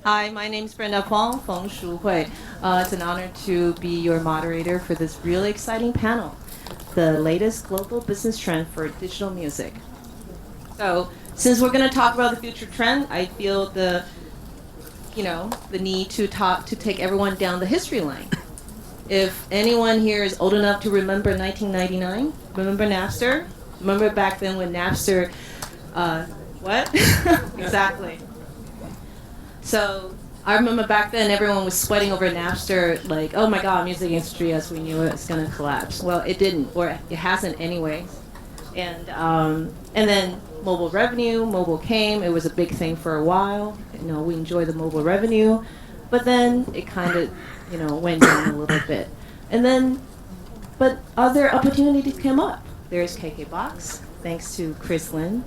Hi, my name's Brenda Huang, Feng Shu Hui. It's an honor to be your moderator for this really exciting panel, the latest global business trend for digital music. So, since we're going to talk about the future trend, I feel the need to take everyone down the history line. If anyone here is old enough to remember 1999, remember Napster? Remember back then when Napster, what? Exactly. So I remember back then everyone was sweating over Napster, like, oh my God, music industry as we knew it is going to collapse. Well, it didn't, or it hasn't anyway. And then mobile came. It was a big thing for a while. We enjoy the mobile revenue, but then it kind of, went down a little bit. But other opportunities came up. There's KKBox, thanks to Chris Lin.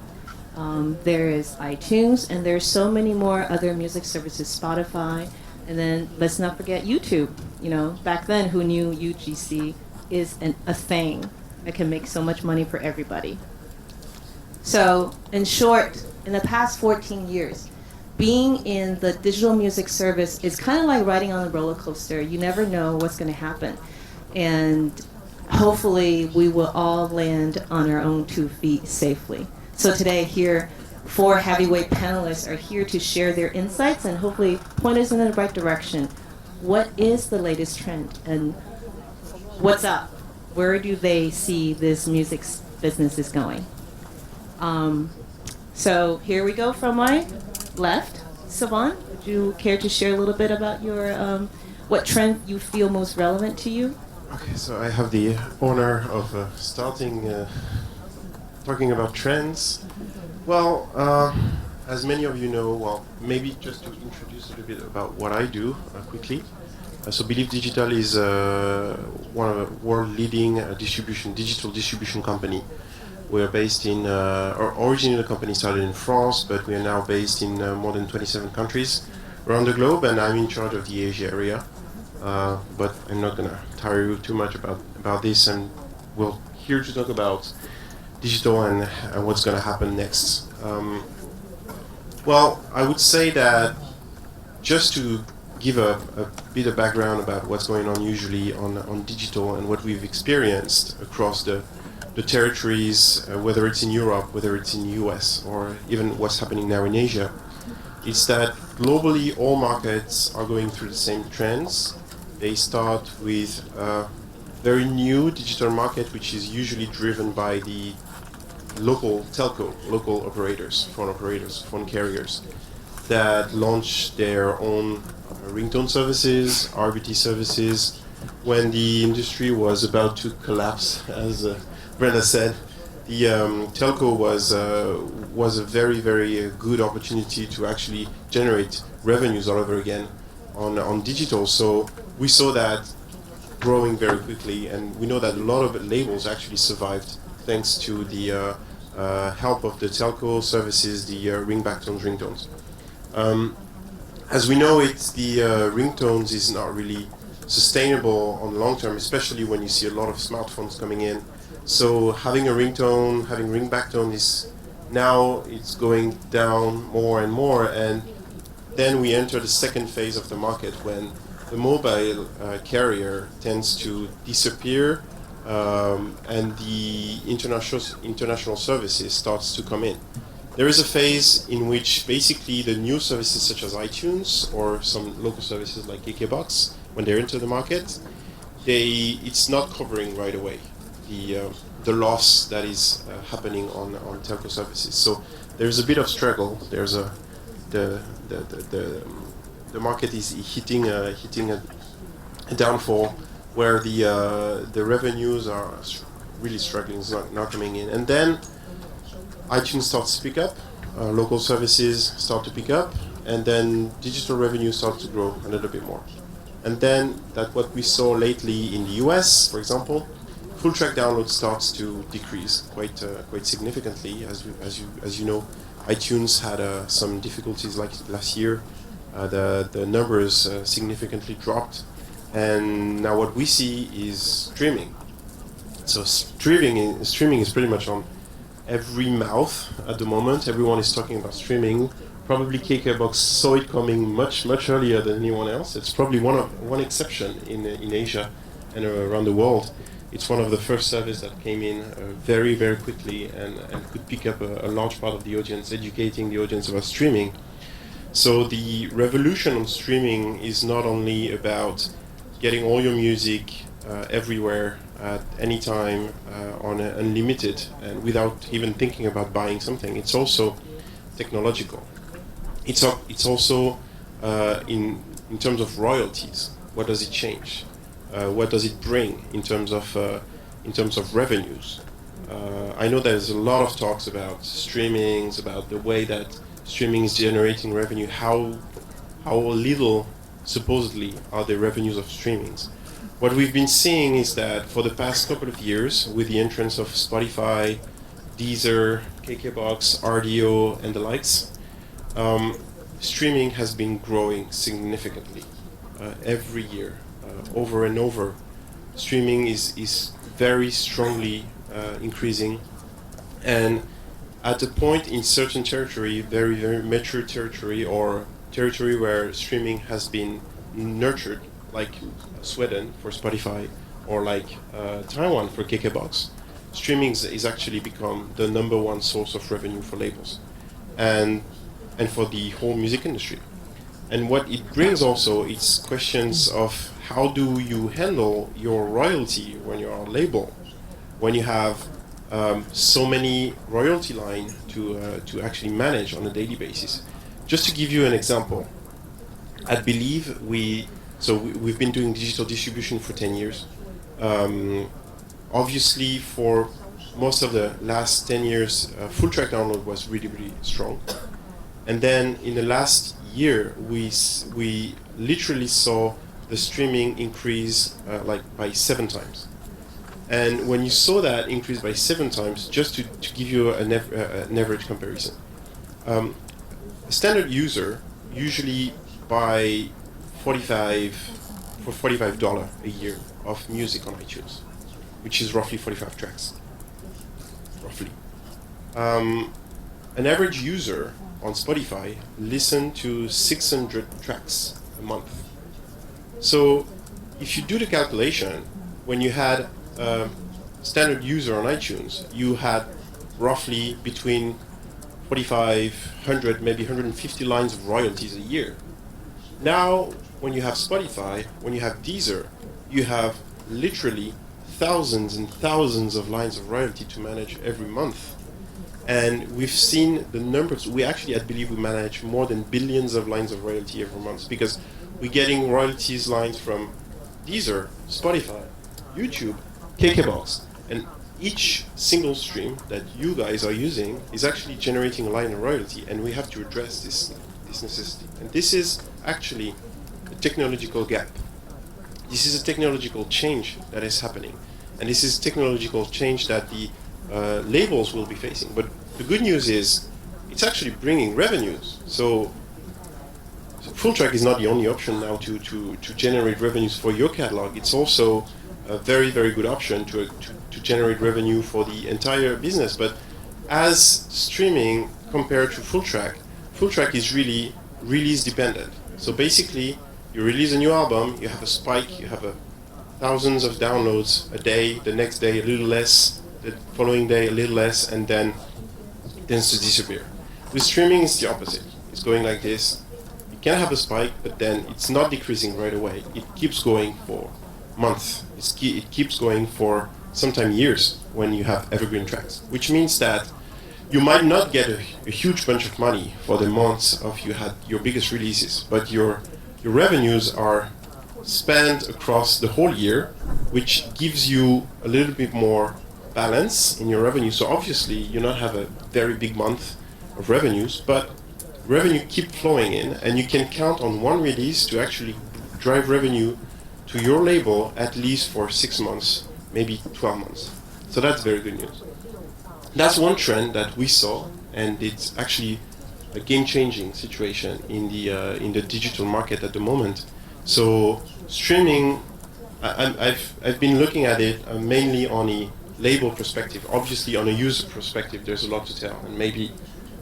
There is iTunes, and there's so many more other music services, Spotify, and then let's not forget YouTube. Back then, who knew UGC is a thing that can make so much money for everybody. So, in short, in the past 14 years, being in the digital music service is kind of like riding on a roller coaster. You never know what's going to happen. And hopefully, we will all land on our own 2 feet safely. So today here, 4 heavyweight panelists are here to share their insights and hopefully point us in the right direction. What is the latest trend and what's up? Where do they see this music business is going? So here we go from my left. Savon, would you care to share a little bit about your what trend you feel most relevant to you? Okay, so I have the honor of starting talking about trends. Well, as many of you know, maybe just to introduce a little bit about what I do quickly. So Believe Digital is one of the world-leading digital distribution company. We're based in, originally the company started in France, but we are now based in more than 27 countries around the globe, and I'm in charge of the Asia area. But I'm not going to tire you too much about this, and we're here to talk about digital and what's going to happen next. Well, I would say that just to give a bit of background about what's going on usually on digital and what we've experienced across the territories, whether it's in Europe, whether it's in the US, or even what's happening now in Asia, is that globally all markets are going through the same trends. They start with a very new digital market, which is usually driven by the local telco, local operators, phone carriers, that launch their own ringtone services, RBT services. When the industry was about to collapse, as Brenda said, the telco was a very, very good opportunity to actually generate revenues all over again on digital. So we saw that growing very quickly, and we know that a lot of labels actually survived thanks to the help of the telco services, the ringback-tones, ringtones. As we know, the ringtones is not really sustainable on the long term, especially when you see a lot of smartphones coming in. So having a ringtone, having ringback tone it's going down more and more, and then we enter the second phase of the market when the mobile carrier tends to disappear, and the international services starts to come in. There is a phase in which basically the new services such as iTunes or some local services like KKBox, when they enter the market, it's not covering right away the loss that is happening on telco services. So there's a bit of struggle. There's the market is hitting a downfall where the revenues are really struggling, it's not coming in. And then iTunes starts to pick up, local services start to pick up, and then digital revenue starts to grow a little bit more. And then what we saw lately in the US, for example, full track download starts to decrease quite significantly. As you know, iTunes had some difficulties like last year. The numbers significantly dropped, and now what we see is streaming. So streaming is pretty much on every mouth at the moment. Everyone is talking about streaming Probably KKBox saw it coming much earlier than anyone else. It's probably one exception in Asia and around the world. It's one of the first services that came in very quickly and could pick up a large part of the audience, educating the audience about streaming. So the revolution on streaming is not only about getting all your music everywhere at any time on unlimited and without even thinking about buying something. It's also technological. It's also in terms of royalties. What does it change? What does it bring in terms of revenues? I know there's a lot of talks about streamings, about the way that streaming is generating revenue, how little supposedly are the revenues of streamings. What we've been seeing is that for the past couple of years, with the entrance of Spotify, Deezer, KKBox, RDO, and the likes, streaming has been growing significantly every year, over and over. Streaming is very strongly increasing, and at a point in certain territory, very mature territory, or territory where streaming has been nurtured, like Sweden for Spotify, or like Taiwan for KKBox, streaming is actually become the number one source of revenue for labels, and for the whole music industry. And what it brings also, it's questions of how do you handle your royalty when you're a label, when you have so many royalty line to actually manage on a daily basis. Just to give you an example, I believe we've been doing digital distribution for 10 years. Obviously, for most of the last 10 years, full track download was really strong. And then in the last year, we literally saw the streaming increase like by 7 times. And when you saw that increase by 7 times, just to give you an average comparison, a standard user usually buy $45 a year of music on iTunes, which is roughly 45 tracks, roughly. An average user on Spotify listen to 600 tracks a month. So if you do the calculation, when you had a standard user on iTunes, you had roughly between 4,500, maybe 150 lines of royalties a year. Now, when you have Spotify, when you have Deezer, you have literally thousands and thousands of lines of royalty to manage every month. And we've seen the numbers. We actually, I believe, we manage more than billions of lines of royalty every month, because we're getting royalties lines from Deezer, Spotify, YouTube, KKBox, and each single stream that you guys are using is actually generating a line of royalty, and we have to address this necessity. And this is actually a technological gap. This is a technological change that is happening, and this is technological change that the labels will be facing. But the good news is it's actually bringing revenues. So full track is not the only option now to generate revenues for your catalog. It's also a very good option to generate revenue for the entire business. But as streaming compared to full track is really release dependent. So basically, you release a new album, you have a spike, you have thousands of downloads a day, the next day a little less, the following day a little less, and then it tends to disappear. With streaming, it's the opposite. It's going like this. You can have a spike, but then it's not decreasing right away. It keeps going for months. It keeps going for sometimes years when you have evergreen tracks, which means that you might not get a huge bunch of money for the months of you had your biggest releases, but your revenues are spent across the whole year, which gives you a little bit more balance in your revenue. So obviously you not have a very big month of revenues, but revenue keep flowing in, and you can count on one release to actually drive revenue to your label at least for 6 months, maybe 12 months. So that's very good news. That's one trend that we saw, and it's actually a game-changing situation in the digital market at the moment. So streaming, I've been looking at it mainly on a label perspective. Obviously, on a user perspective, there's a lot to tell, and maybe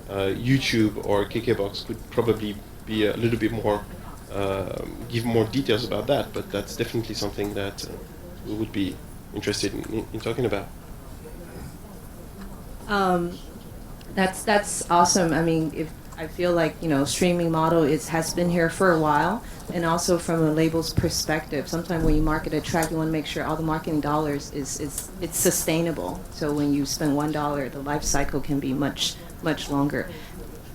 YouTube or KKBox could probably be a little bit more, give more details about that, but that's definitely something that we would be interested in talking about. That's awesome. I mean, I feel like, streaming model has been here for a while, and also from a label's perspective, sometimes when you market a track, you want to make sure all the marketing dollars it's sustainable. So when you spend $1, the life cycle can be much longer.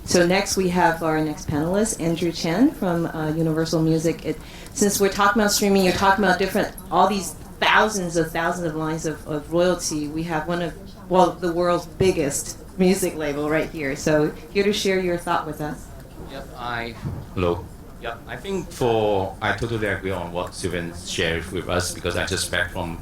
So next we have our next panelist, Andrew Chen from Universal Music. Since we're talking about streaming, you're talking about all these thousands of lines of royalty. We have the world's biggest music label right here. So here to share your thought with us. Yep, hello. Yep, I think I totally agree on what Sylvain shared with us, because I just back from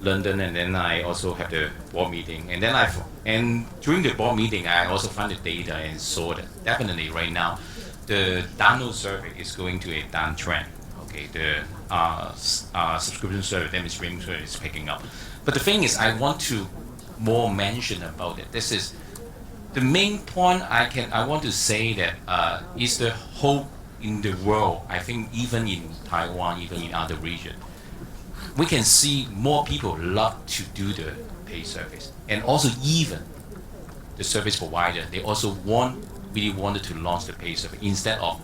London, and then I also have the board meeting, and then during the board meeting I also found the data and saw that definitely right now the download survey is going to a downtrend. Okay, the subscription survey, then the streaming survey is picking up. But the thing is, I want to more mention about it. This is the main point I want to say that is the hope in the world. I think even in Taiwan, even in other regions, we can see more people love to do the pay service, and also even the service provider, they also really wanted to launch the pay service instead of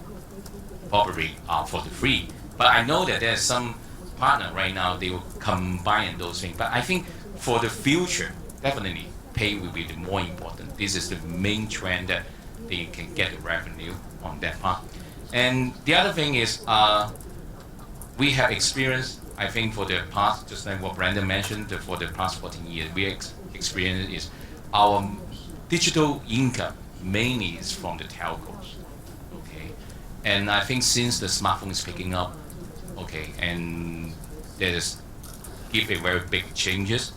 probably for the free. But I know that there's some partner right now, they will combine those things. But I think for the future, definitely pay will be the more important. This is the main trend that they can get the revenue on that part. And the other thing is, we have experienced, I think for the past, just like what Brandon mentioned, for the past 14 years, we experienced is our digital income mainly is from the telcos. Okay, and I think since the smartphone is picking up, okay, and there's give a very big changes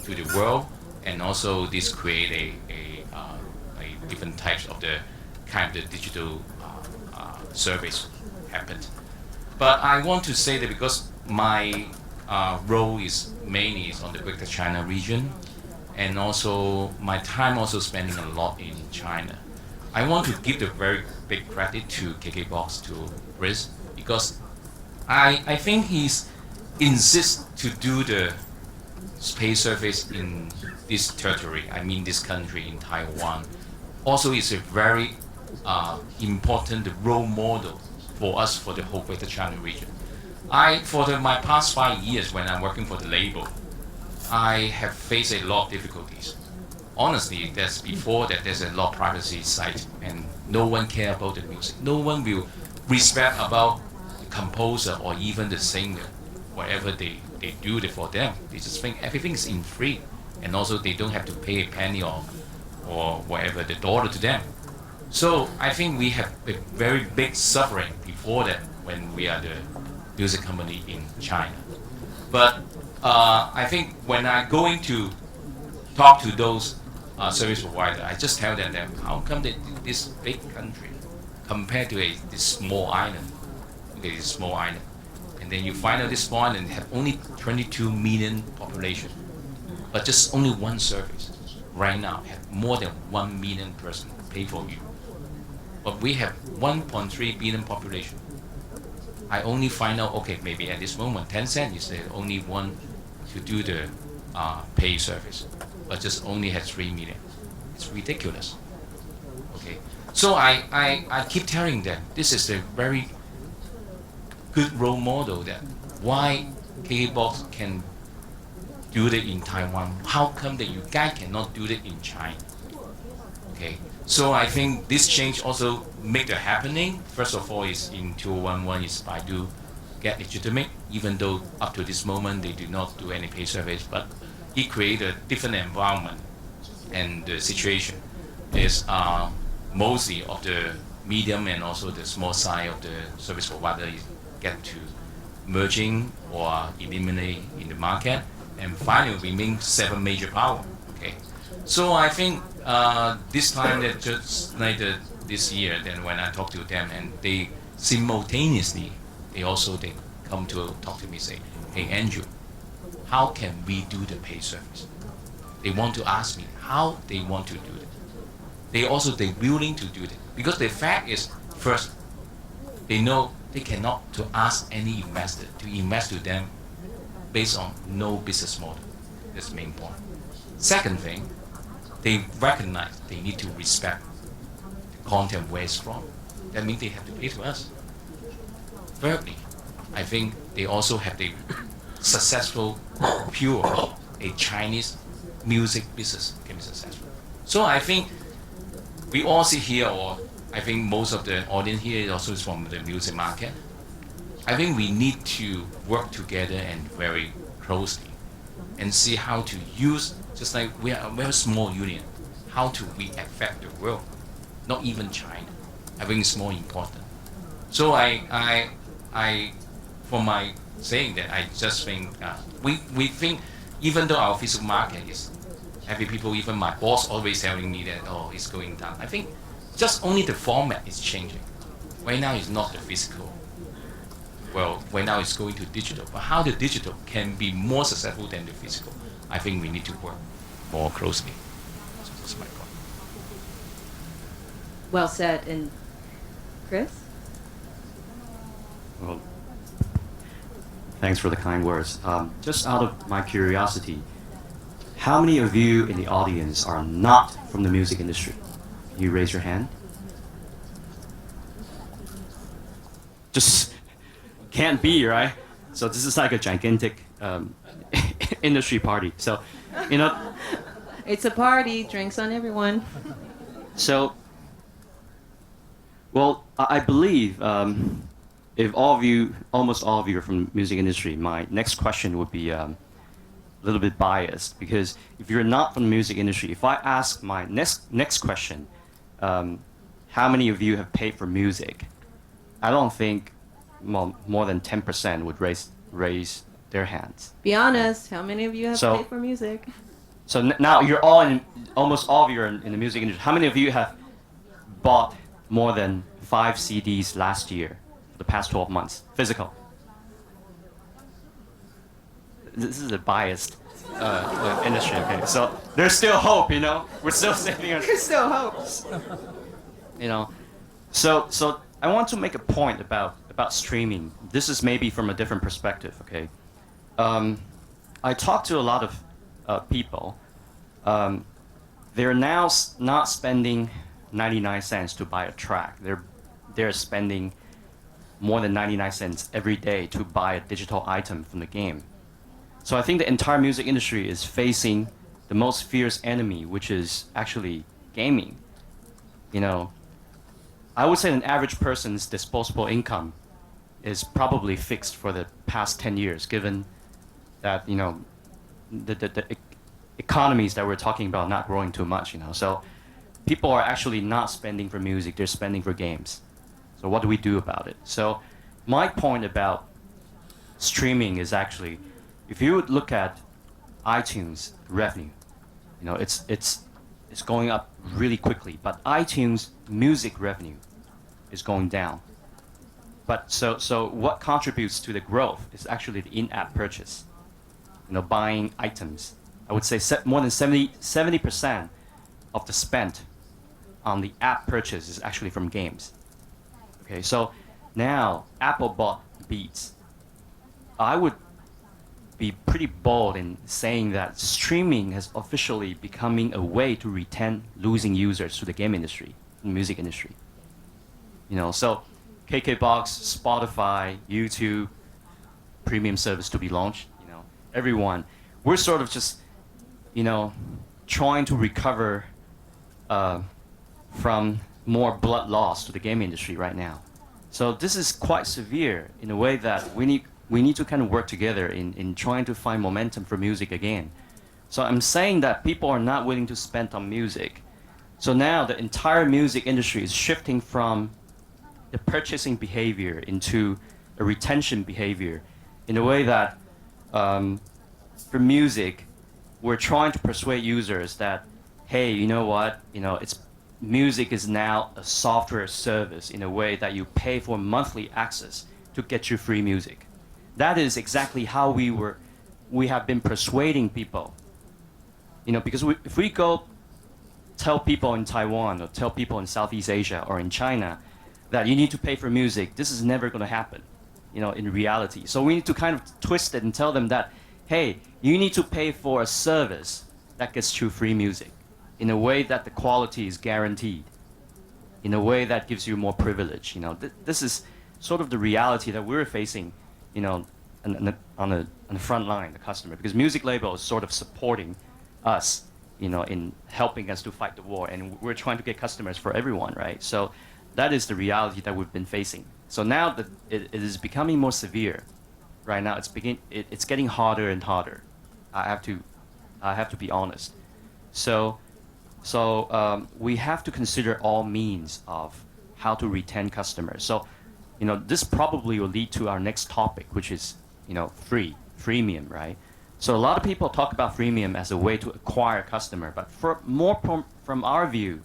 to the world, and also this create a different types of the kind of the digital service happened. But I want to say that because my role is mainly on the Greater China region, and also my time also spending a lot in China, I want to give the very big credit to KKBox, to Riz, because I think he's insists to do the space service in this territory, I mean this country in Taiwan. Also is a very important role model for us for the whole Greater China region. My past 5 years when I'm working for the label, I have faced a lot of difficulties. Honestly, before that there's a lot of privacy side, and no one care about the music. No one will respect about the composer or even the singer, whatever they do it for them. They just think everything is in free, and also they don't have to pay a penny or whatever the dollar to them. So I think we have a very big suffering before that when we are the music company in China. But I think when I going to talk to those service providers, I just tell them that how come this big country compared to this small island, okay, this small island, and then you find out this small island have only 22 million population, but just only one service right now have more than 1 million person pay for you. But we have 1.3 billion population. I only find out, okay, maybe at this moment, Tencent is the only one to do the pay service, but just only has 3 million. It's ridiculous. Okay, so I keep telling them this is a very good role model that why KKBox can do it in Taiwan. How come that you guys cannot do it in China? Okay, so I think this change also make the happening. First of all, is in 2011 is Baidu get legitimate, even though up to this moment they do not do any pay service, but it created a different environment, and the situation is mostly of the medium and also the small size of the service provider get to merging or eliminate in the market, and finally remain 7 major power. Okay, so I think this time that just like this year, then when I talk to them, and they simultaneously they come to talk to me, say, hey Andrew, how can we do the pay service? They want to ask me how they want to do it. they're willing to do it. Because the fact is, first, they know they cannot to ask any investor to invest to them based on no business model. That's the main point. Second thing, they recognize they need to respect the content where it's from. That means they have to pay to us. Thirdly, I think they also have the successful, pure, a Chinese music business can be successful. So I think we all sit here, or I think most of the audience here also is from the music market. I think we need to work together and very closely and see how to use, just like we are a very small union, how to we affect the world, not even China. I think it's more important. So I for my saying that, I just think we think, even though our physical market is happy people, even my boss always telling me that, oh, it's going down. I think just only the format is changing. Right now it's not the physical. Well, right now it's going to digital. But how the digital can be more successful than the physical, I think we need to work more closely. So that's my point. Well said. And Chris? Well, thanks for the kind words. Just out of my curiosity, how many of you in the audience are not from the music industry? Can you raise your hand? Just can't be, right? So this is like a gigantic industry party. So, you know. It's a party, drinks on everyone. So, well, I believe if all of you, almost all of you are from the music industry, my next question would be a little bit biased, because if you're not from the music industry, if I ask my next question, how many of you have paid for music? I don't think more than 10% would raise their hands. Be honest, how many of you have So- paid for music? So now you're all in, almost all of you are in the music industry. How many of you have bought more than 5 CDs last year, for the past 12 months, physical? This is a biased industry, okay? So there's still hope, you know? We're still saving our... There's still hope. You know, so I want to make a point about streaming. This is maybe from a different perspective, okay? I talked to a lot of people. They're now not spending 99 cents to buy a track. They're spending more than 99 cents every day to buy a digital item from the game. So I think the entire music industry is facing the most fierce enemy, which is actually gaming. You know, I would say an average person's disposable income is probably fixed for the past 10 years, given that, you know, the economies that we're talking about not growing too much, you know. So people are actually not spending for music, they're spending for games. So what do we do about it? So my point about streaming is actually, if you would look at iTunes revenue, you know, it's going up really quickly, but iTunes music revenue is going down. But so what contributes to the growth is actually the in-app purchase, you know, buying items. I would say more than 70% of the spend on the app purchase is actually from games. Okay, so now Apple bought Beats. I would be pretty bold in saying that streaming has officially becoming a way to retain losing users to the game industry, the music industry. You know, so KKBox, Spotify, YouTube, premium service to be launched, you know, everyone, we're sort of just, you know, trying to recover from more blood loss to the game industry right now. So this is quite severe in a way that we need to kind of work together in trying to find momentum for music again. So I'm saying that people are not willing to spend on music. So now the entire music industry is shifting from the purchasing behavior into a retention behavior in a way that for music, we're trying to persuade users that, hey, you know what, you know, music is now a software service in a way that you pay for monthly access to get you free music. That is exactly how we have been persuading people. You know, because if we go tell people in Taiwan or tell people in Southeast Asia or in China that you need to pay for music, this is never going to happen, in reality. So we need to kind of twist it and tell them that, hey, you need to pay for a service that gets you free music in a way that the quality is guaranteed, in a way that gives you more privilege. This is sort of the reality that we're facing, on the front line, the customer, because music label is sort of supporting us, in helping us to fight the war, and we're trying to get customers for everyone, right? So that is the reality that we've been facing. So now that it is becoming more severe, right now it's getting harder and harder. I have to be honest. So we have to consider all means of how to retain customers. So, this probably will lead to our next topic, which is, freemium, right? So a lot of people talk about freemium as a way to acquire customer, but from our view,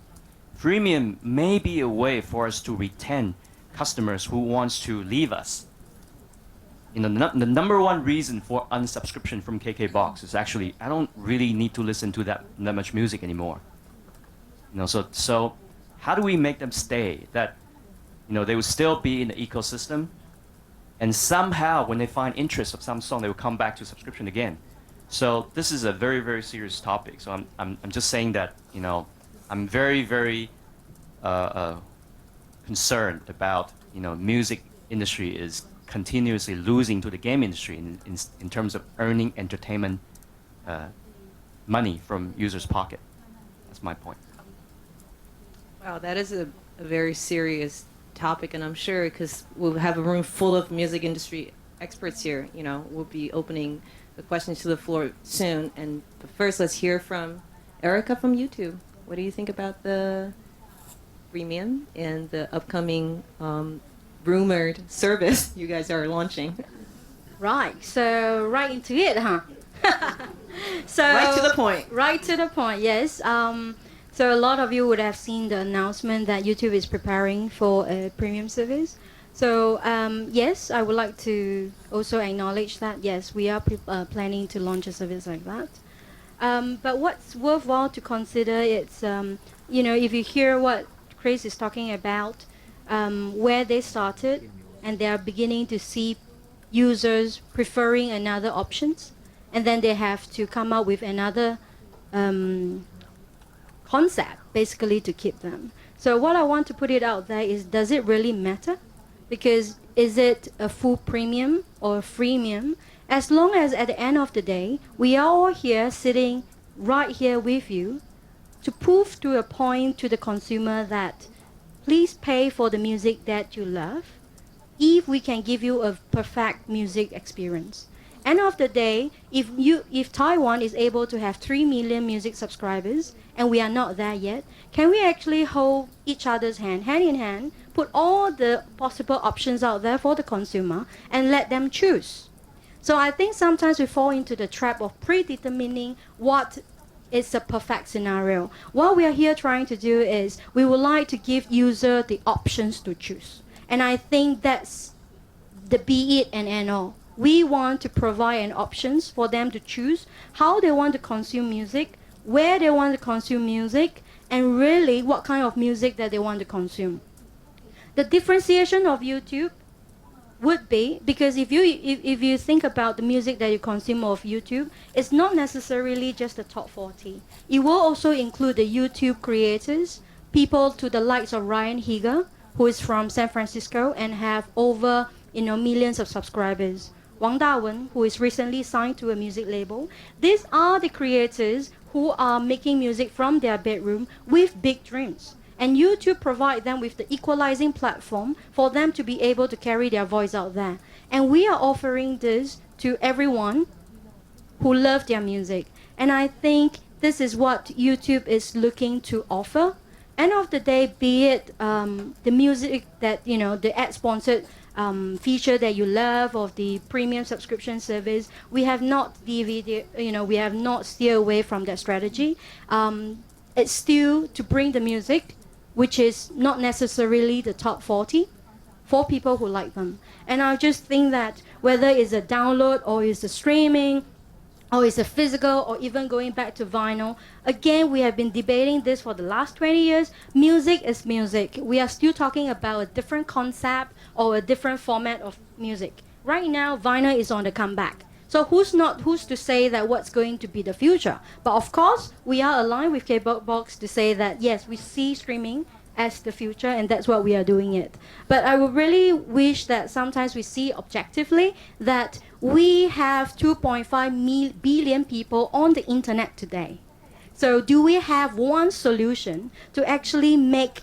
freemium may be a way for us to retain customers who wants to leave us. The number one reason for unsubscription from KKBOX is actually, I don't really need to listen to that much music anymore. So how do we make them stay? That, they will still be in the ecosystem, and somehow when they find interest of some song, they will come back to subscription again. So this is a very, very serious topic. So I'm just saying that, I'm very, very concerned about, music industry is continuously losing to the game industry in terms of earning entertainment money from users' pocket. That's my point. Wow, that is a very serious topic, and I'm sure because we'll have a room full of music industry experts here, we'll be opening the questions to the floor soon. But first, let's hear from Erica from YouTube. What do you think about the freemium and the upcoming rumored service you guys are launching? Right, so right into it, huh? So right to the point. Right to the point, yes. So a lot of you would have seen the announcement that YouTube is preparing for a premium service. So yes, I would like to also acknowledge that, yes, we are planning to launch a service like that. But what's worthwhile to consider is, if you hear what Chris is talking about, where they started, and they are beginning to see users preferring another options, and then they have to come up with another concept, basically, to keep them. So what I want to put it out there is, does it really matter? Because is it a full premium or a freemium? As long as at the end of the day, we are all here sitting right here with you to prove to a point to the consumer that please pay for the music that you love if we can give you a perfect music experience. End of the day, if Taiwan is able to have 3 million music subscribers, and we are not there yet, can we actually hold each other's hand in hand, put all the possible options out there for the consumer, and let them choose? So I think sometimes we fall into the trap of predetermining what is a perfect scenario. What we are here trying to do is, we would like to give user the options to choose. And I think that's the be it and end all. We want to provide an options for them to choose how they want to consume music, where they want to consume music, and really what kind of music that they want to consume. The differentiation of YouTube would be, because if you think about the music that you consume of YouTube, it's not necessarily just the top 40. It will also include the YouTube creators, people to the likes of Ryan Higa, who is from San Francisco and have over millions of subscribers. Wang Dawen, who is recently signed to a music label. These are the creators who are making music from their bedroom with big dreams. And YouTube provide them with the equalizing platform for them to be able to carry their voice out there. And we are offering this to everyone who love their music. And I think this is what YouTube is looking to offer. End of the day, be it the music that, the ad-sponsored feature that you love, of the premium subscription service, we have not we have not steered away from that strategy. It's still to bring the music, which is not necessarily the top 40, for people who like them. And I just think that whether it's a download or it's a streaming or is it physical, or even going back to vinyl? Again, we have been debating this for the last 20 years. Music is music. We are still talking about a different concept or a different format of music. Right now, vinyl is on the comeback. So who's to say that what's going to be the future? But of course, we are aligned with K-Box to say that yes, we see streaming as the future, and that's what we are doing it. But I would really wish that sometimes we see objectively that we have 2.5 billion people on the internet today. So do we have one solution to actually make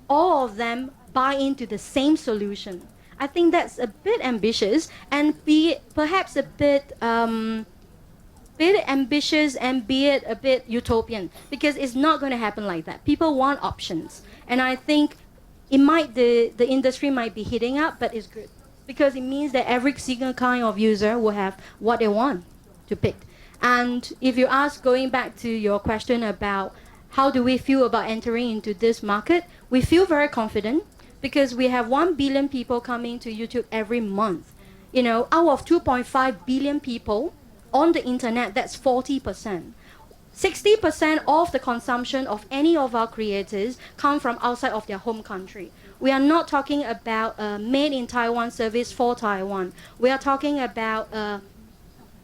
all of them buy into the same solution? I think that's a bit ambitious, and perhaps a bit ambitious, and be it a bit utopian, because it's not going to happen like that. People want options, and I think the industry might be heating up, but it's good because it means that every single kind of user will have what they want to pick. And if you ask, going back to your question about how do we feel about entering into this market, we feel very confident because we have 1 billion people coming to YouTube every month. You know, out of 2.5 billion people on the internet, that's 40%. 60% of the consumption of any of our creators come from outside of their home country. We are not talking about a made in Taiwan service for Taiwan. We are talking about a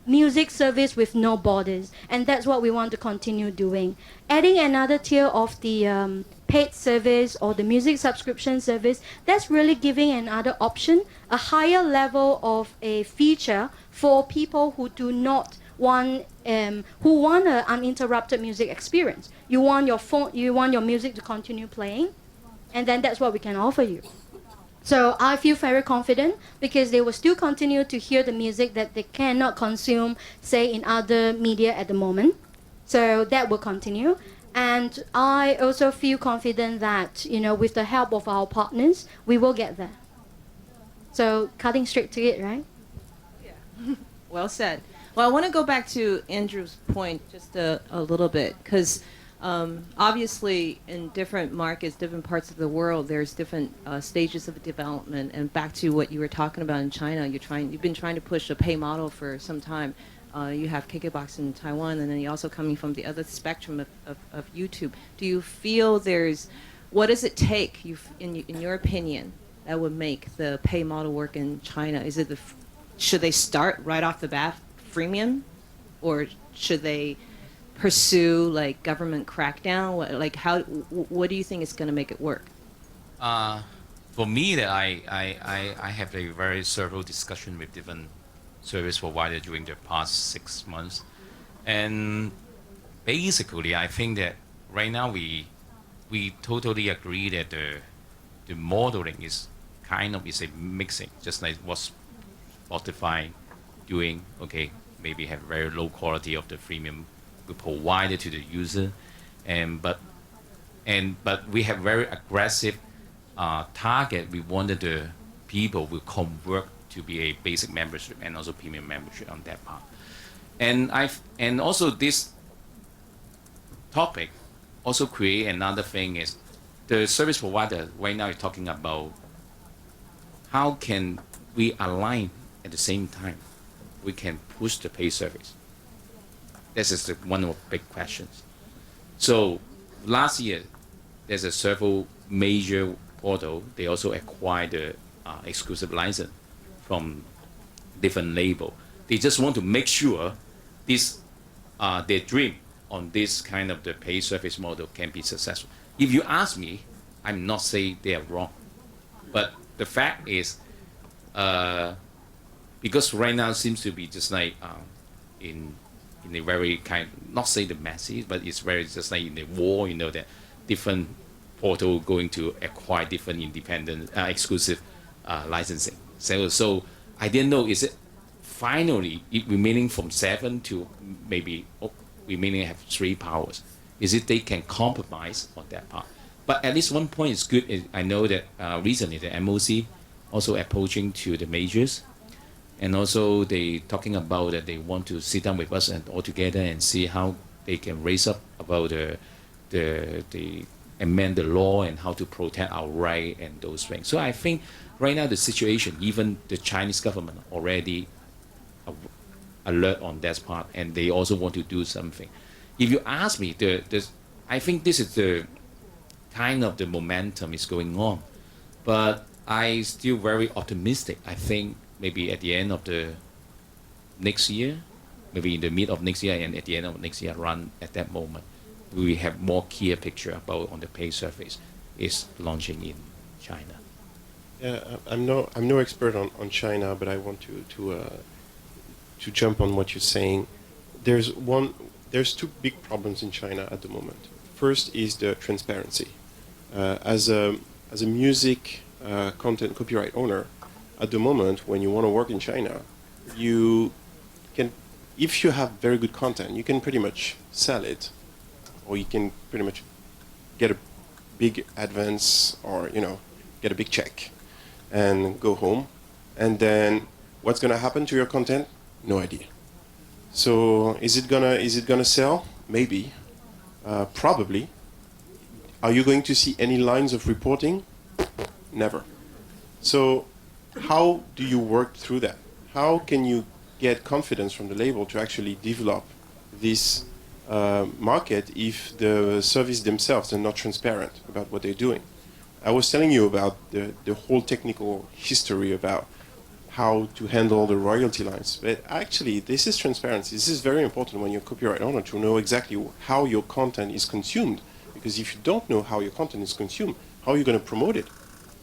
music service with no borders, and that's what we want to continue doing. Adding another tier of the paid service or the music subscription service, that's really giving another option, a higher level of a feature for people who do not want who want an uninterrupted music experience. You want your music to continue playing, and then that's what we can offer you. So I feel very confident because they will still continue to hear the music that they cannot consume, say, in other media at the moment. So that will continue. And I also feel confident that, you know, with the help of our partners, we will get there. So cutting straight to it, right? Yeah. Well said. Well, I want to go back to Andrew's point just a little bit, because obviously in different markets, different parts of the world, there's different stages of development. And back to what you were talking about in China, you've been trying to push a pay model for some time. You have KKBOX in Taiwan, and then you're also coming from the other spectrum of YouTube. Do you feel what does it take, in your opinion, that would make the pay model work in China? Is it should they start right off the bat freemium, or should they pursue like government crackdown? What do you think is going to make it work? For me, that I have a very several discussion with different service provider during the past 6 months, and basically I think that right now we totally agree that the modeling is kind of is a mixing, just like what Spotify doing. Okay, maybe have very low quality of the freemium we provided to the user, but we have very aggressive target. We wanted the people will convert to be a basic membership and also premium membership on that part. And also this topic also create another thing is the service provider right now is talking about how can we align at the same time we can push the pay service. This is one of the big questions. So last year there's a several major portal. They also acquired the exclusive license from different label. They just want to make sure this their dream on this kind of the pay service model can be successful. If you ask me, I'm not saying they are wrong, but the fact is, because right now seems to be just like in a very kind, not say the messy, but it's very just like in the war, you know, that different portal going to acquire different independent exclusive licensing. So I didn't know, is it finally it remaining from 7 to maybe remaining have 3 powers? Is it they can compromise on that part? But at least one point is good. I know that recently the MOC also approaching to the majors, and also they talking about that they want to sit down with us and all together and see how they can raise up about the amend the law and how to protect our right and those things. So I think right now the situation, even the Chinese government already alert on that part, and they also want to do something. If you ask me, I think this is the kind of the momentum is going on, but I still very optimistic. I think maybe at the end of the next year, maybe in the mid of next year and at the end of next year, around at that moment, we have more clear picture about on the pay surface is launching in China. Yeah, I'm no expert on China, but I want to jump on what you're saying. There's two big problems in China at the moment. First is the transparency. As a music content copyright owner, at the moment when you want to work in China, you can, if you have very good content, you can pretty much sell it, or you can pretty much get a big advance, or get a big check and go home. And then what's gonna happen to your content? No idea. So is it gonna sell? Maybe, probably. Are you going to see any lines of reporting? Never. So how do you work through that? How can you get confidence from the label to actually develop this market if the service themselves are not transparent about what they're doing? I was telling you about the whole technical history about how to handle the royalty lines. But actually, this is transparency. This is very important when you're a copyright owner to know exactly how your content is consumed. Because if you don't know how your content is consumed, how are you going to promote it?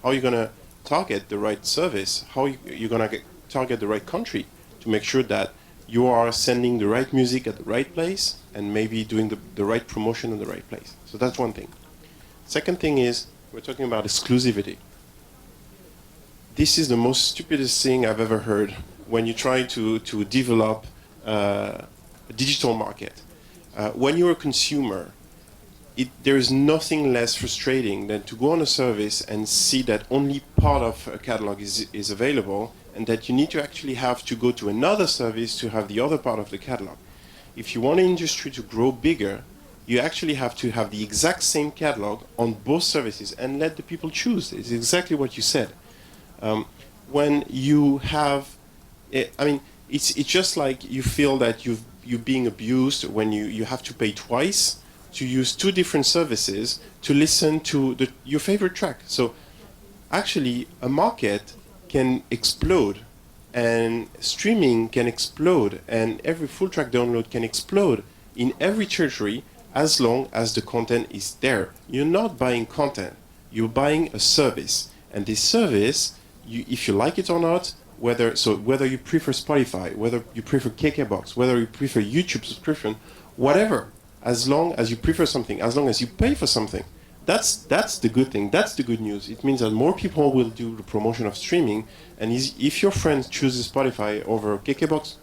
How are you going to target the right service? How are you going to target the right country to make sure that you are sending the right music at the right place and maybe doing the right promotion in the right place? So that's one thing. Second thing is, we're talking about exclusivity. This is the most stupidest thing I've ever heard when you try to develop a digital market. When you're a consumer, there is nothing less frustrating than to go on a service and see that only part of a catalog is available, and that you need to actually have to go to another service to have the other part of the catalog. If you want an industry to grow bigger, you actually have to have the exact same catalog on both services and let the people choose. It's exactly what you said. When you have, it's just like you feel that you're being abused when you have to pay twice to use two different services to listen to your favorite track. So actually, a market can explode, and streaming can explode, and every full track download can explode in every territory as long as the content is there. You're not buying content, you're buying a service. And this service, if you like it or not, whether you prefer Spotify, whether you prefer KKBox, whether you prefer YouTube subscription, whatever, as long as you prefer something, as long as you pay for something, that's the good thing, that's the good news. It means that more people will do the promotion of streaming, and if your friend chooses Spotify over KKBox,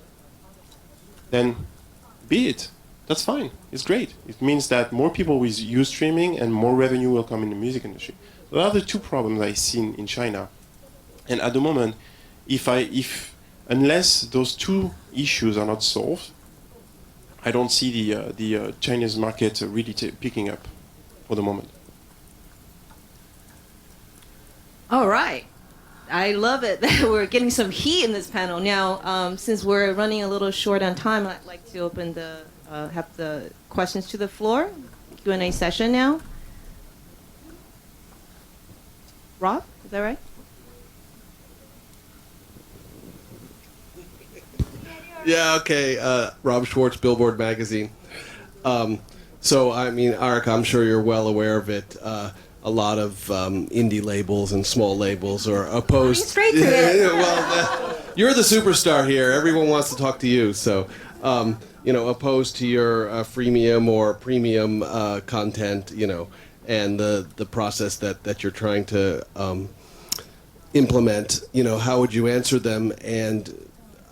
then be it. That's fine. It's great. It means that more people will use streaming and more revenue will come in the music industry. Those are the two problems I see in China. And at the moment, unless those two issues are not solved, I don't see the Chinese market really picking up for the moment. All right. I love it that we're getting some heat in this panel. Now, since we're running a little short on time, I'd like to open have the questions to the floor. Q&A session now. Rob, is that right? Yeah, okay. Rob Schwartz, Billboard Magazine. So, Arik, I'm sure you're well aware of it. A lot of indie labels and small labels are opposed. Straight to it. Well, you're the superstar here. Everyone wants to talk to you. So, opposed to your freemium or premium content, and the process that you're trying to implement. How would you answer them? And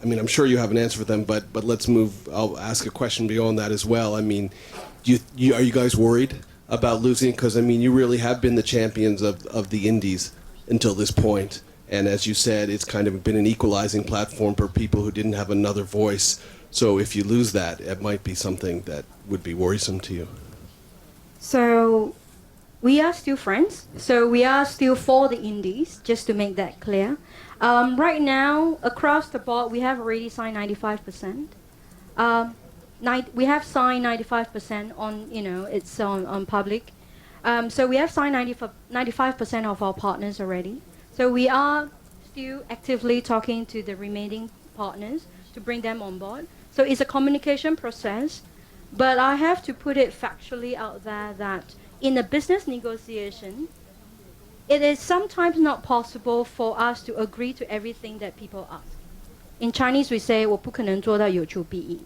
I'm sure you have an answer for them, but let's move. I'll ask a question beyond that as well. Are you guys worried about losing? Because you really have been the champions of the indies until this point, and as you said, it's kind of been an equalizing platform for people who didn't have another voice. So if you lose that, it might be something that would be worrisome to you. So we are still friends. So we are still for the indies, just to make that clear. Right now, across the board, we have already signed 95%. We have signed 95% on, it's on public. So we have signed 95% of our partners already. So we are still actively talking to the remaining partners to bring them on board. So it's a communication process, but I have to put it factually out there that in a business negotiation, it is sometimes not possible for us to agree to everything that people ask. In Chinese, we say, 我不可能做到有求必应.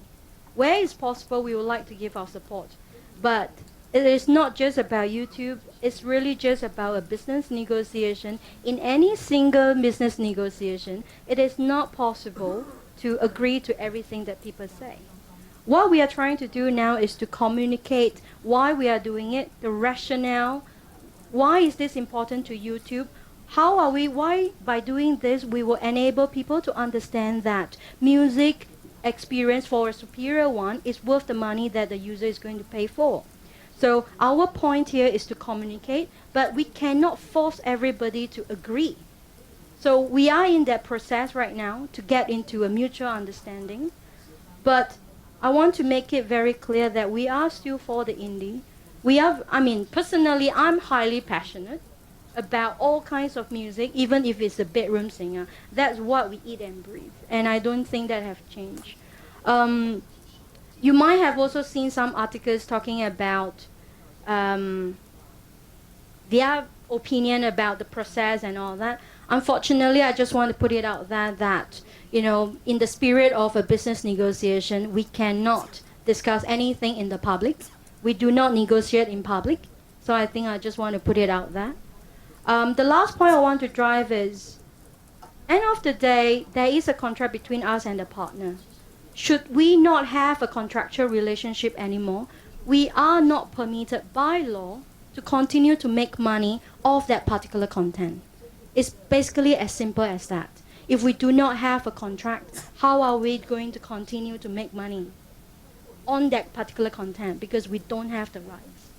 Where it's possible, we would like to give our support. But it is not just about YouTube. It's really just about a business negotiation. In any single business negotiation, it is not possible to agree to everything that people say. What we are trying to do now is to communicate why we are doing it, the rationale. Why is this important to YouTube? Why by doing this, we will enable people to understand that music experience for a superior one is worth the money that the user is going to pay for. So our point here is to communicate, but we cannot force everybody to agree. So we are in that process right now to get into a mutual understanding. But I want to make it very clear that we are still for the indie. Personally, I'm highly passionate about all kinds of music, even if it's a bedroom singer. That's what we eat and breathe, and I don't think that have changed. You might have also seen some articles talking about their opinion about the process and all that. Unfortunately, I just want to put it out there that, in the spirit of a business negotiation, we cannot discuss anything in the public. We do not negotiate in public. So I think I just want to put it out there. The last point I want to drive is, end of the day, there is a contract between us and the partner. Should we not have a contractual relationship anymore, we are not permitted by law to continue to make money off that particular content. It's basically as simple as that. If we do not have a contract, how are we going to continue to make money on that particular content, because we don't have the rights?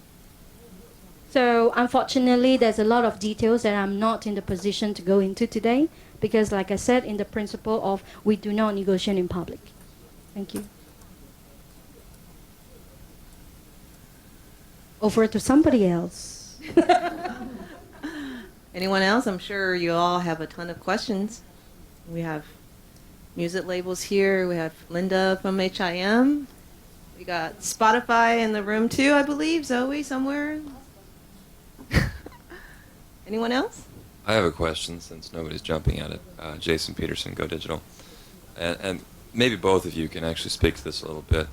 So unfortunately, there's a lot of details that I'm not in the position to go into today, because like I said, in the principle of we do not negotiate in public. Thank you. Over to somebody else. Anyone else? I'm sure you all have a ton of questions. We have music labels here. We have Linda from HIM. We got Spotify in the room too, I believe. Zoe somewhere. Anyone else? I have a question since nobody's jumping at it. Jason Peterson, Go Digital. And maybe both of you can actually speak to this a little bit.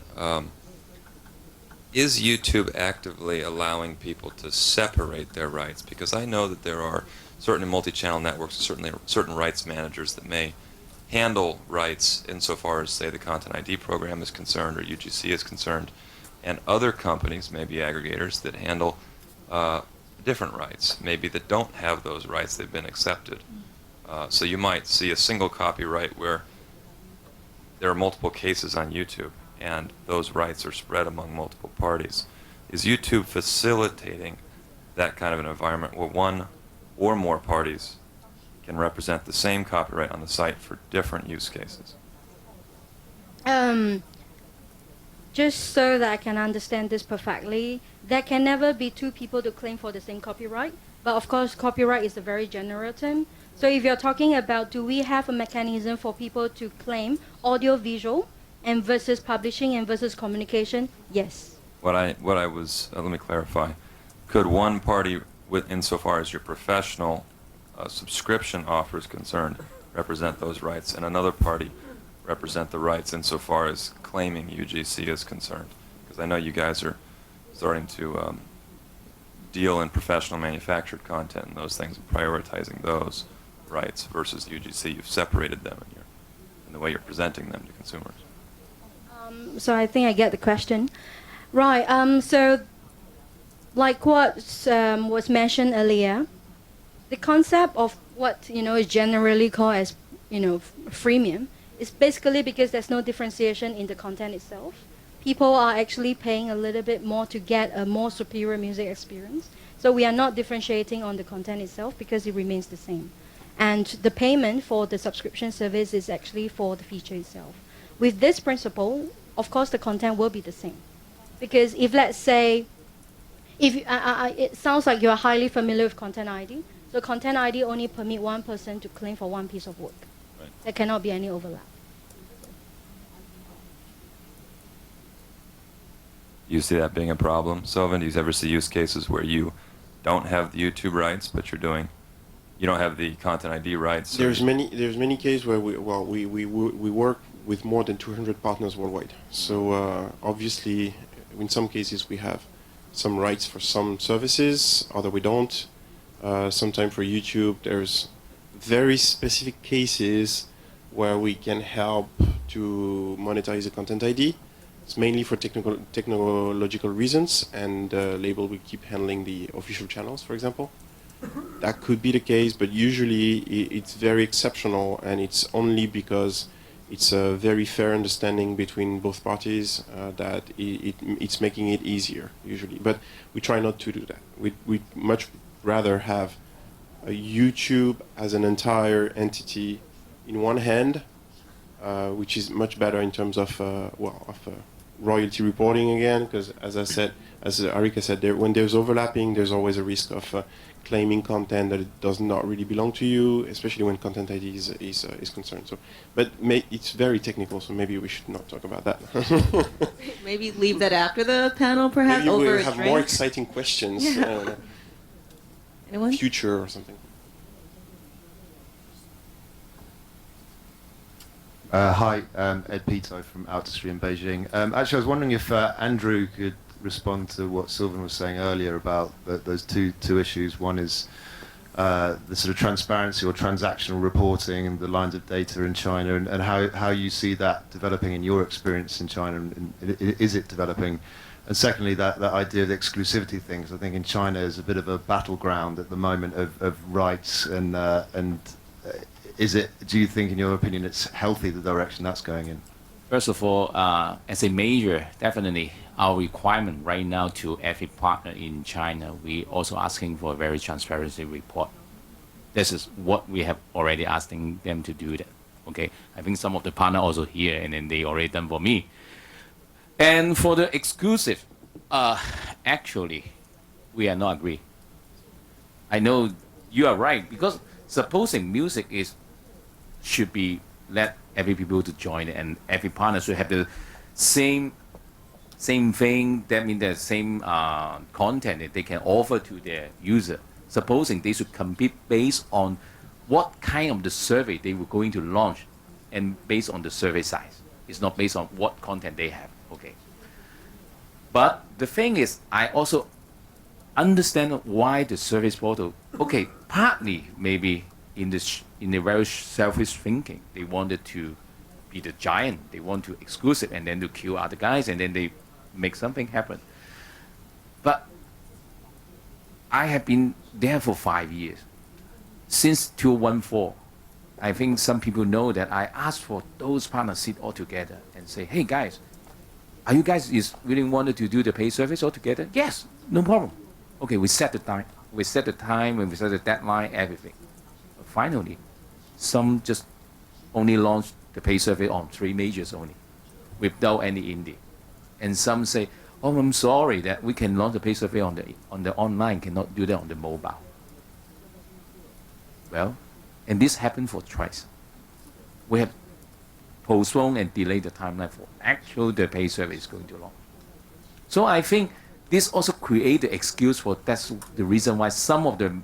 Is YouTube actively allowing people to separate their rights? Because I know that there are certainly multi-channel networks, certainly certain rights managers that may handle rights insofar as, say, the Content ID program is concerned or UGC is concerned, and other companies, maybe aggregators, that handle different rights, maybe that don't have those rights, they've been accepted. So you might see a single copyright where there are multiple cases on YouTube, and those rights are spread among multiple parties. Is YouTube facilitating that kind of an environment where one or more parties can represent the same copyright on the site for different use cases? Just so that I can understand this perfectly, there can never be two people to claim for the same copyright. But of course, copyright is a very general term. So if you're talking about, do we have a mechanism for people to claim audio-visual and versus publishing and versus communication? Yes. What I was, let me clarify. Could one party, insofar as your professional subscription offer is concerned, represent those rights, and another party represent the rights insofar as claiming UGC is concerned? Because I know you guys are starting to deal in professional manufactured content and those things, and prioritizing those rights versus UGC. You've separated them in the way you're presenting them to consumers. So I think I get the question. Right, so like what was mentioned earlier, the concept of what is generally called as freemium is basically because there's no differentiation in the content itself. People are actually paying a little bit more to get a more superior music experience. So we are not differentiating on the content itself because it remains the same. And the payment for the subscription service is actually for the feature itself. With this principle, of course, the content will be the same. Because if, let's say, if it sounds like you're highly familiar with Content ID. So Content ID only permit one person to claim for one piece of work. Right. There cannot be any overlap. You see that being a problem, Sylvan? Do you ever see use cases where you don't have the YouTube rights, but you don't have the Content ID rights? So There's many cases where we work with more than 200 partners worldwide. So obviously, in some cases we have some rights for some services, other we don't. Sometimes for YouTube, there's very specific cases where we can help to monetize the Content ID. It's mainly for technological reasons, and label will keep handling the official channels, for example. That could be the case, but usually it's very exceptional, and it's only because it's a very fair understanding between both parties that it's making it easier, usually. But we try not to do that. We much rather have a YouTube as an entire entity in one hand, which is much better in terms of royalty reporting again, because as I said, as Arika said, when there's overlapping, there's always a risk of claiming content that it does not really belong to you, especially when Content ID is concerned. So, but it's very technical, so maybe we should not talk about that. Maybe leave that after the panel, perhaps, Maybe over we'll a have drink. more exciting questions. Yeah. I don't know, Anyone? future or something. Hi, Ed Pito from Outstream Beijing. Actually, I was wondering if Andrew could respond to what Sylvan was saying earlier about those two issues. One is the sort of transparency or transactional reporting and the lines of data in China, and how you see that developing in your experience in China, and is it developing? And secondly, that idea of the exclusivity things. I think in China is a bit of a battleground at the moment of rights and do you think, in your opinion, it's healthy, the direction that's going in? First of all, as a major, definitely our requirement right now to every partner in China, we also asking for a very transparency report. This is what we have already asking them to do that. Okay, I think some of the partner also here, and then they already done for me. And for the exclusive, actually, we are not agree. I know you are right, because supposing music should be let every people to join, and every partner should have the same thing. That means the same content that they can offer to their user. Supposing they should compete based on what kind of the survey they were going to launch, and based on the survey size. It's not based on what content they have. Okay. But the thing is, I also understand why the service portal. Okay, partly maybe in the very selfish thinking, they wanted to be the giant. They want to exclusive and then to kill other guys, and then they make something happen. But I have been there for 5 years, since 2014. I think some people know that I asked for those partners sit all together and say, hey guys, are you guys really wanted to do the pay service all together? Yes, no problem. Okay, we set the time. We set the time, and we set the deadline, everything. But finally, some just only launched the pay survey on 3 majors only, without any indie. And some say, oh, I'm sorry that we can launch the pay survey on the online, cannot do that on the mobile. Well, and this happened for twice. We have postponed and delayed the timeline for actual the pay survey is going to launch. So I think this also creates the excuse for that's the reason why some of the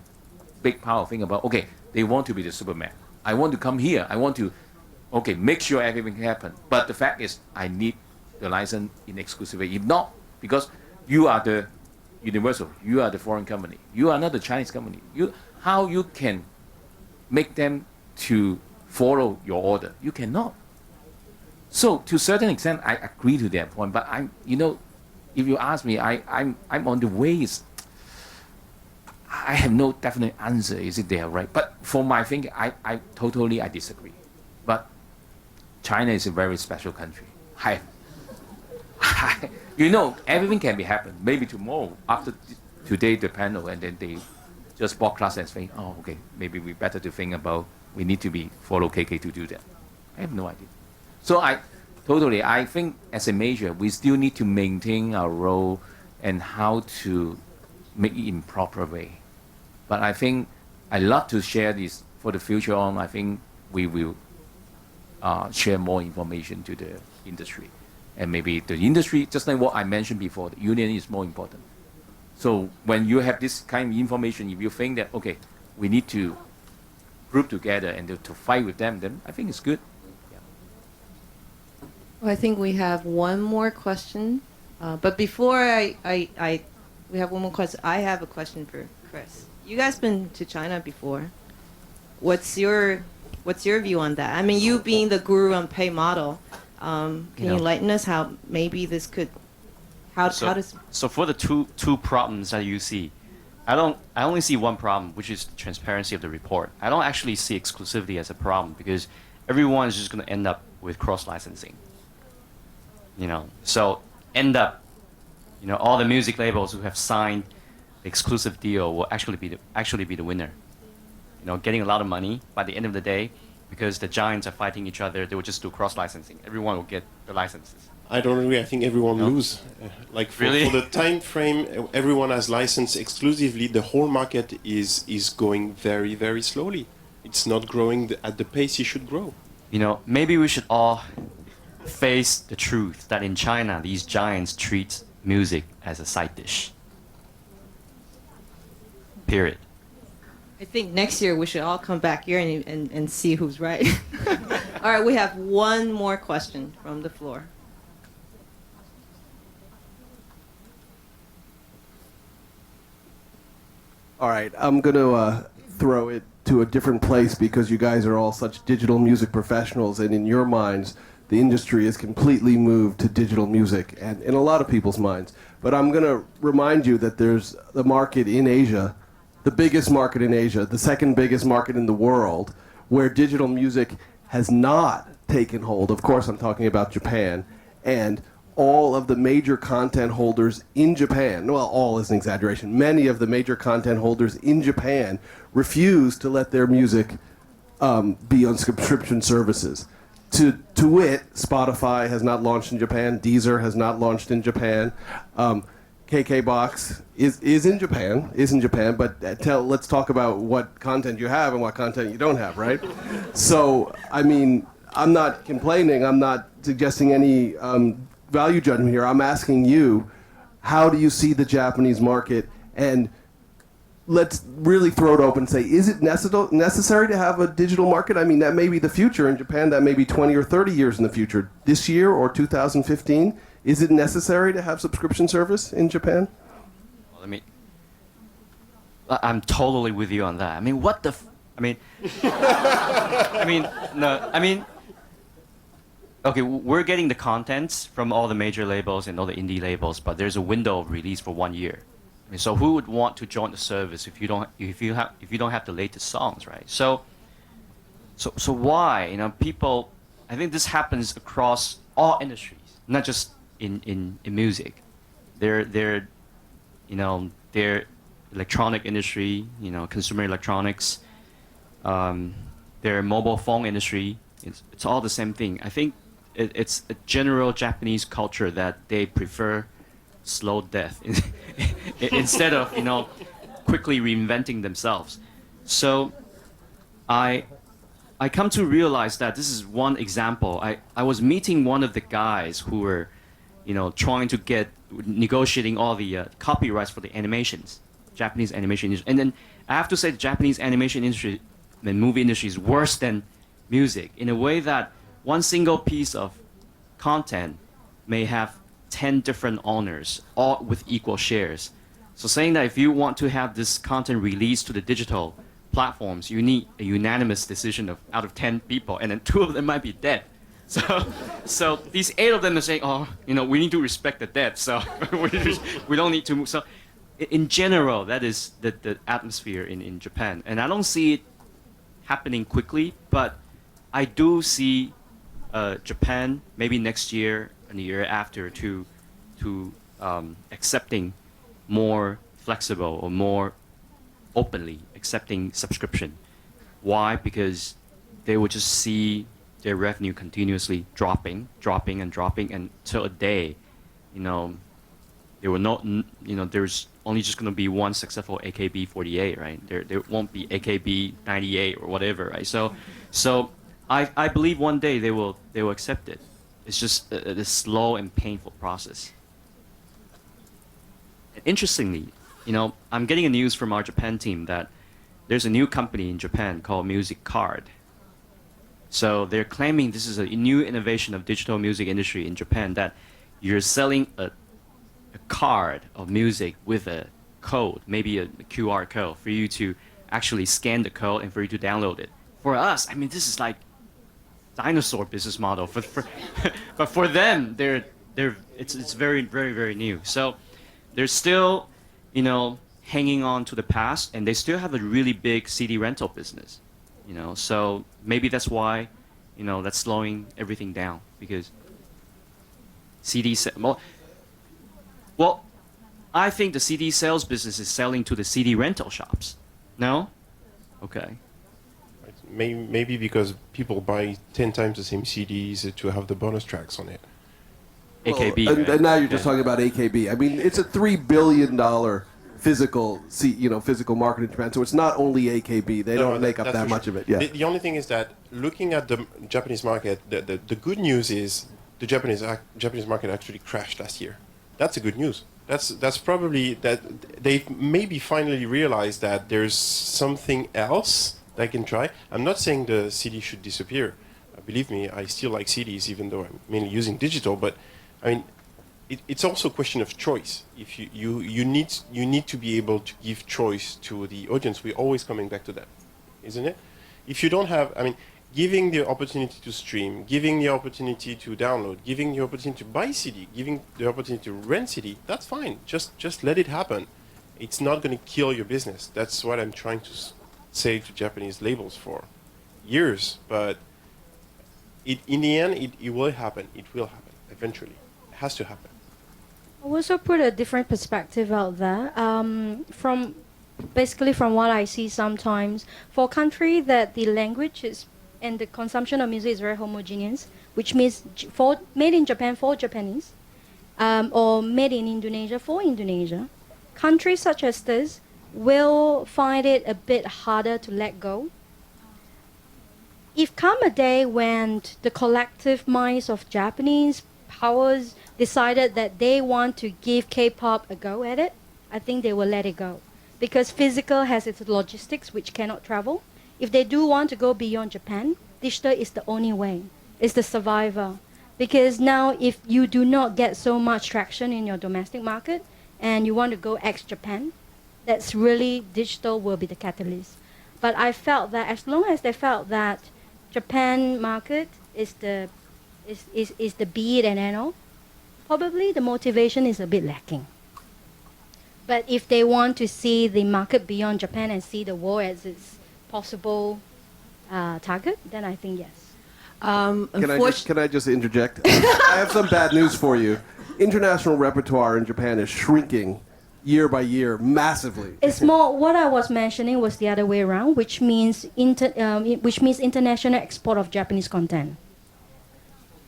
big power think about, okay, they want to be the Superman. I want to come here. I want to, okay, make sure everything can happen. But the fact is, I need the license in exclusivity. If not, because you are the Universal, you are the foreign company, you are not the Chinese company. How you can make them to follow your order? You cannot. So to a certain extent, I agree to that point. But if you ask me, I'm on the ways. I have no definite answer. Is it they are right? But for my thinking, I totally disagree. But China is a very special country. Everything can be happen. Maybe tomorrow, after today, the panel, and then they just broadcast and think, oh, okay, maybe we better to think about we need to be follow KK to do that. I have no idea. So I think as a major, we still need to maintain our role and how to make it in proper way. But I think I love to share this for the future on. I think we will share more information to the industry. And maybe the industry, just like what I mentioned before, the union is more important. So when you have this kind of information, if you think that, okay, we need to group together and to fight with them, then I think it's good. Yeah. Well, I think we have one more question. But before we have one more question, I have a question for Chris. You guys been to China before. What's your view on that? I mean, you being the guru on pay model, can you enlighten us how maybe this could, how does... So for the two problems that you see, I only see one problem, which is the transparency of the report. I don't actually see exclusivity as a problem because everyone is just going to end up with cross-licensing. So end up, all the music labels who have signed the exclusive deal will actually be the winner. Getting a lot of money by the end of the day, because the giants are fighting each other, they will just do cross-licensing. Everyone will get the licenses. I don't agree. I think everyone lose. For the time frame, everyone has licensed exclusively. The whole market is going very, very slowly. It's not growing at the pace it should grow. Maybe we should all face the truth that in China, these giants treat music as a side dish. Period. I think next year we should all come back here and see who's right. All right, we have one more question from the floor. All right, I'm going to throw it to a different place because you guys are all such digital music professionals, and in your minds, the industry is completely moved to digital music, and in a lot of people's minds. But I'm going to remind you that there's the market in Asia, the biggest market in Asia, the second biggest market in the world, where digital music has not taken hold. Of course, I'm talking about Japan, and all of the major content holders in Japan, well, all is an exaggeration, many of the major content holders in Japan refuse to let their music be on subscription services. To wit, Spotify has not launched in Japan, Deezer has not launched in Japan, KKBox is in Japan, but let's talk about what content you have and what content you don't have, right? So, I mean, I'm not complaining, I'm not suggesting any value judgment here. I'm asking you, how do you see the Japanese market? And let's really throw it open and say, is it necessary to have a digital market? I mean, that may be the future in Japan. That may be 20 or 30 years in the future. This year or 2015, is it necessary to have subscription service in Japan? Well, I'm totally with you on that. I mean, what the... Okay, we're getting the contents from all the major labels and all the indie labels, but there's a window of release for 1 year. So who would want to join the service if you don't have the latest songs, right? So why? People. I think this happens across all industries, not just in music. Their electronic industry, consumer electronics, their mobile phone industry. It's all the same thing. I think it's a general Japanese culture that they prefer slow death instead of quickly reinventing themselves. So I come to realize that this is one example. I was meeting one of the guys who were trying to negotiating all the copyrights for the animations, Japanese animation industry. And then I have to say the Japanese animation industry, the movie industry, is worse than music in a way that one single piece of content may have 10 different owners, all with equal shares. So saying that if you want to have this content released to the digital platforms, you need a unanimous decision out of 10 people, and then 2 of them might be dead. So these 8 of them are saying, we need to respect the dead, so we don't need to move. So in general, that is the atmosphere in Japan. And I don't see it happening quickly, but I do see Japan maybe next year and the year after to accepting more flexible or more openly accepting subscription. Why? Because they would just see their revenue continuously dropping until a day, there will not, there's only just going to be one successful AKB48, right? There won't be AKB98 or whatever, right? So I believe one day they will accept it. It's just a slow and painful process. Interestingly, I'm getting a news from our Japan team that there's a new company in Japan called Music Card. So they're claiming this is a new innovation of digital music industry in Japan, that you're selling a card of music with a code, maybe a QR code, for you to actually scan the code and for you to download it. For us, I mean, this is like dinosaur business model. But for them, it's very, very, very new. So they're still, hanging on to the past, and they still have a really big CD rental business. So maybe that's why, that's slowing everything down, because well, I think the CD sales business is selling to the CD rental shops. No? Okay. Maybe because people buy 10 times the same CDs to have the bonus tracks on it. AKB. Well, right? and now you're just talking about AKB. I mean, it's a $3 billion physical market in Japan. So it's not only AKB. They don't make up that much of it. Yeah. The only thing is that looking at the Japanese market, the good news is the Japanese market actually crashed last year. That's a good news. That's probably that they maybe finally realized that there's something else they can try. I'm not saying the CD should disappear. Believe me, I still like CDs, even though I'm mainly using digital. But I mean, it's also a question of choice. If you need to be able to give choice to the audience. We're always coming back to that, isn't it? If you don't have, I mean, giving the opportunity to stream, giving the opportunity to download, giving the opportunity to buy CD, giving the opportunity to rent CD, that's fine. Just let it happen. It's not going to kill your business. That's what I'm trying to say to Japanese labels for years. But in the end, it will happen. It will happen eventually. It has to happen. I'll also put a different perspective out there. From what I see sometimes, for a country that the language is and the consumption of music is very homogeneous, which means made in Japan for Japanese, or made in Indonesia for Indonesia, countries such as this will find it a bit harder to let go. If come a day when the collective minds of Japanese powers decided that they want to give K-pop a go at it, I think they will let it go. Because physical has its logistics which cannot travel. If they do want to go beyond Japan, digital is the only way. It's the survivor. Because now if you do not get so much traction in your domestic market and you want to go ex-Japan, that's really digital will be the catalyst. But I felt that as long as they felt that Japan market is the be it and end all, probably the motivation is a bit lacking. But if they want to see the market beyond Japan and see the world as its possible target, then I think yes. Can I just interject? I have some bad news for you. International repertoire in Japan is shrinking year by year massively. It's more what I was mentioning was the other way around, which means international export of Japanese content.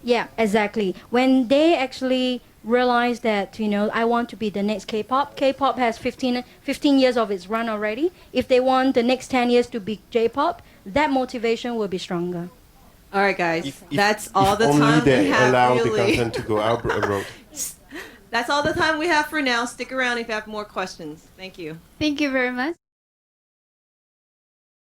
Yeah, exactly. When they actually realize that, I want to be the next K-pop. K-pop has 15 years of its run already. If they want the next 10 years to be J-pop, that motivation will be stronger. All right, guys. That's all the time we Only they have. allow Really. the content to go abroad. That's all the time we have for now. Stick around if you have more questions. Thank you. Thank you very much.